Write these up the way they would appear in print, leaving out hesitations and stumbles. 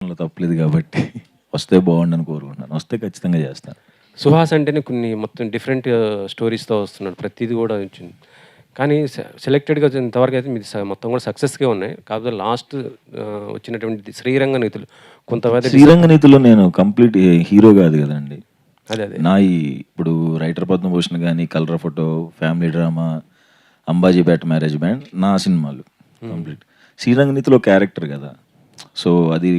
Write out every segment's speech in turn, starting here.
చేయడంలో తప్పలేదు కాబట్టి వస్తే బాగుండని కోరుకుంటున్నాను. వస్తే ఖచ్చితంగా చేస్తాను. సుహాస్ అంటేనే కొన్ని మొత్తం డిఫరెంట్ స్టోరీస్‌తో వస్తున్నాడు. ప్రతీది గూడా వచ్చింది. కానీ సెలెక్టెడ్‌గా ఇంతవరకు అయితే మీది మొత్తం కూడా సక్సెస్‌గే ఉన్నాయి. కాకపోతే లాస్ట్ వచ్చినటువంటి శ్రీరంగ నీతులు కొంతమంది 'శ్రీరంగ నీతిలో' నేను కంప్లీట్ హీరో కాదు కదండి. అదే. నా ఇప్పుడు రైటర్ పద్మభూషణ్ కానీ, colour photo, family drama, Ambajipeta marriage band నా సినిమాలు కంప్లీట్. 'శ్రీరంగ నీతిలో' క్యారెక్టర్ కదా. సో అది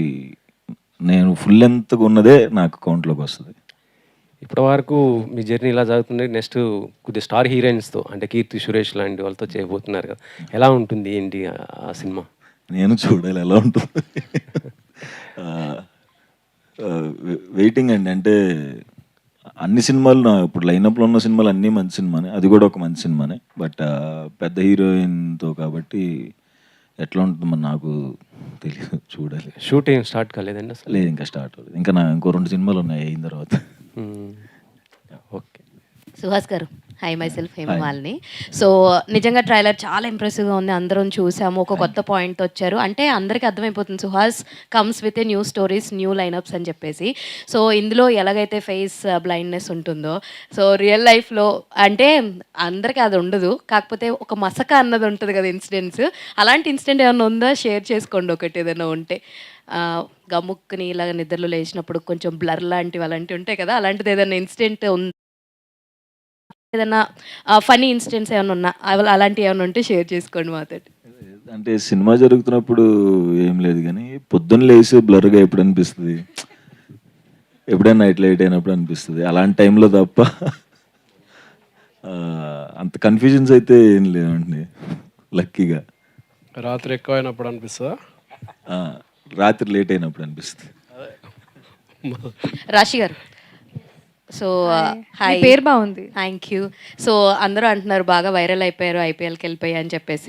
నేను ఫుల్ లెంత్గా ఉన్నదే నాకు కౌంట్లోకి వస్తుంది. ఇప్పటి వరకు మీ జర్నీ ఇలా సాగుతుంది. నెక్స్ట్ కొద్దిగా స్టార్ హీరోయిన్స్‌తో అంటే 'కీర్తి సురేష్' లాంటి వాళ్ళతో చేయబోతున్నారు కదా! ఎలా ఉంటుంది ఏంటి ఆ సినిమా? నేను చూడాలి ఎలా ఉంటుంది. వెయిటింగ్ అండి. అంటే అన్ని సినిమాలు ఇప్పుడు లైనప్లో ఉన్న సినిమాలు అన్నీ మంచి సినిమానే, అది కూడా ఒక మంచి సినిమానే. బట్ పెద్ద హీరోయిన్తో కాబట్టి ఎట్లా ఉంటుందో మరి నాకు తెలియదు, చూడాలి. షూట్ ఏం స్టార్ట్ కాలేదండి అసలు? లేదు, ఇంకా స్టార్ట్ అవుతుంది. ఇంకా ఇంకో 2 సినిమాలు ఉన్నాయి అయిన తర్వాత. ఓకే. సుహాస్ గారు, high my self Hema Malini. So నిజంగా ట్రైలర్ చాలా ఇంప్రెసివ్గా ఉంది. అందరం చూసాము. ఒక కొత్త పాయింట్ వచ్చారు అంటే అందరికీ అర్థమైపోతుంది Suhas comes with a new stories, new line-ups అని చెప్పేసి. సో ఇందులో ఎలాగైతే ఫేస్ బ్లైండ్నెస్ ఉంటుందో, సో రియల్ లైఫ్లో అంటే అందరికీ అది ఉండదు. కాకపోతే ఒక మసక అన్నది ఉంటుంది కదా ఇన్సిడెంట్స్. అలాంటి ఇన్సిడెంట్ ఏమైనా ఉందా? షేర్ చేసుకోండి ఒకటి ఏదైనా ఉంటే. గమ్ముక్కుని ఇలాగ నిద్రలో లేచినప్పుడు కొంచెం బ్లర్ లాంటివి అలాంటివి ఉంటాయి కదా, అలాంటిది ఏదైనా ఇన్సిడెంట్ ఉంది? ఏదన్నా ఫన్నీ ఇన్సిడెంట్స్ ఏమైనా ఉన్నా అలాంటివి ఏమైనా ఉంటే షేర్ చేసుకోండి మాతోటి. అంటే సినిమా జరుగుతున్నప్పుడు ఏం లేదు కానీ పొద్దున్న లేసి బ్లర్గా ఎప్పుడు అనిపిస్తుంది, ఎప్పుడైనా నైట్ లేట్ అయినప్పుడు అనిపిస్తుంది. అలాంటి టైంలో తప్ప అంత కన్ఫ్యూజన్స్ అయితే ఏం లేవండి. లక్కీగా రాత్రి ఎక్కువ అయినప్పుడు అనిపిస్తుందా? రాత్రి లేట్ అయినప్పుడు అనిపిస్తుంది. రాశి గారు, సో హాయ్, పేరు బాగుంది. Thank you. సో అందరూ అంటున్నారు బాగా వైరల్ అయిపోయారు, ఐపీఎల్కి వెళ్ళిపోయి అని చెప్పేసి.